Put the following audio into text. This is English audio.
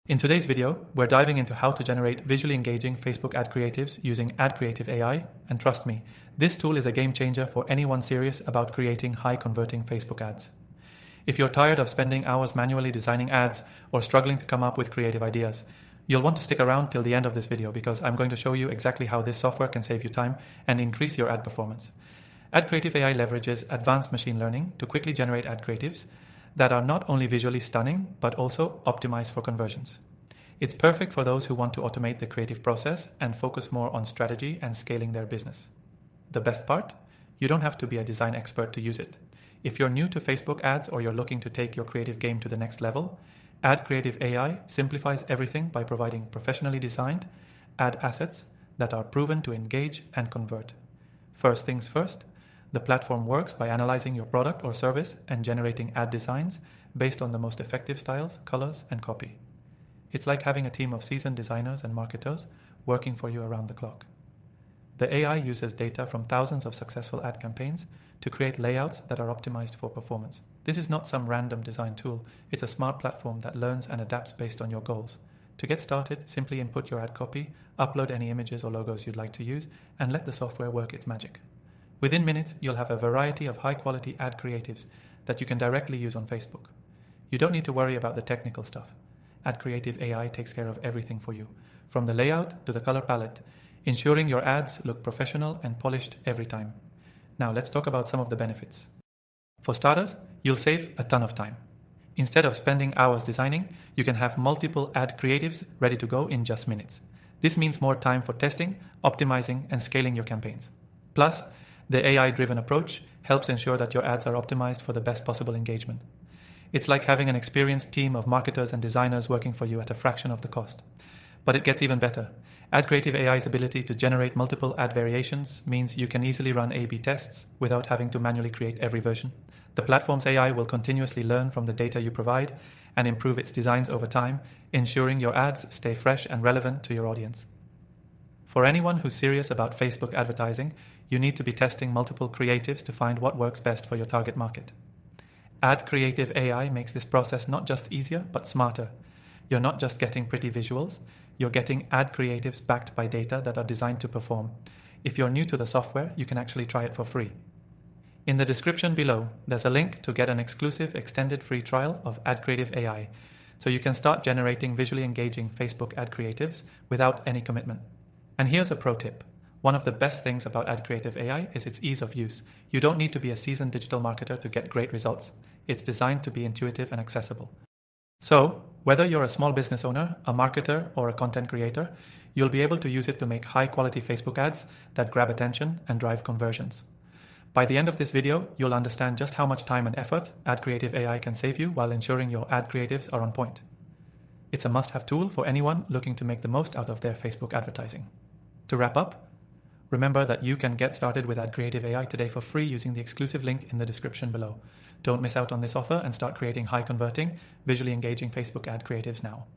In today's video, we're diving into how to generate visually engaging Facebook ad creatives using AdCreative AI, and trust me, this tool is a game changer for anyone serious about creating high-converting Facebook ads. If you're tired of spending hours manually designing ads or struggling to come up with creative ideas, you'll want to stick around till the end of this video because I'm going to show you exactly how this software can save you time and increase your ad performance. AdCreative AI leverages advanced machine learning to quickly generate ad creatives that are not only visually stunning, but also optimized for conversions. It's perfect for those who want to automate the creative process and focus more on strategy and scaling their business. The best part? You don't have to be a design expert to use it. If you're new to Facebook ads or you're looking to take your creative game to the next level, AdCreative AI simplifies everything by providing professionally designed ad assets that are proven to engage and convert. First things first, the platform works by analyzing your product or service and generating ad designs based on the most effective styles, colors, and copy. It's like having a team of seasoned designers and marketers working for you around the clock. The AI uses data from thousands of successful ad campaigns to create layouts that are optimized for performance. This is not some random design tool, it's a smart platform that learns and adapts based on your goals. To get started, simply input your ad copy, upload any images or logos you'd like to use, and let the software work its magic. Within minutes, you'll have a variety of high-quality ad creatives that you can directly use on Facebook. You don't need to worry about the technical stuff. AdCreative AI takes care of everything for you, from the layout to the color palette, ensuring your ads look professional and polished every time. Now let's talk about some of the benefits. For starters, you'll save a ton of time. Instead of spending hours designing, you can have multiple ad creatives ready to go in just minutes. This means more time for testing, optimizing, and scaling your campaigns. Plus, the AI-driven approach helps ensure that your ads are optimized for the best possible engagement. It's like having an experienced team of marketers and designers working for you at a fraction of the cost. But it gets even better. AdCreative AI's ability to generate multiple ad variations means you can easily run A/B tests without having to manually create every version. The platform's AI will continuously learn from the data you provide and improve its designs over time, ensuring your ads stay fresh and relevant to your audience. For anyone who's serious about Facebook advertising, you need to be testing multiple creatives to find what works best for your target market. AdCreative AI makes this process not just easier, but smarter. You're not just getting pretty visuals, you're getting ad creatives backed by data that are designed to perform. If you're new to the software, you can actually try it for free. In the description below, there's a link to get an exclusive extended free trial of AdCreative AI, so you can start generating visually engaging Facebook ad creatives without any commitment. And here's a pro tip. One of the best things about AdCreative AI is its ease of use. You don't need to be a seasoned digital marketer to get great results. It's designed to be intuitive and accessible. So, whether you're a small business owner, a marketer, or a content creator, you'll be able to use it to make high-quality Facebook ads that grab attention and drive conversions. By the end of this video, you'll understand just how much time and effort AdCreative AI can save you while ensuring your ad creatives are on point. It's a must-have tool for anyone looking to make the most out of their Facebook advertising. To wrap up, remember that you can get started with AdCreative AI today for free using the exclusive link in the description below. Don't miss out on this offer and start creating high-converting, visually engaging Facebook ad creatives now.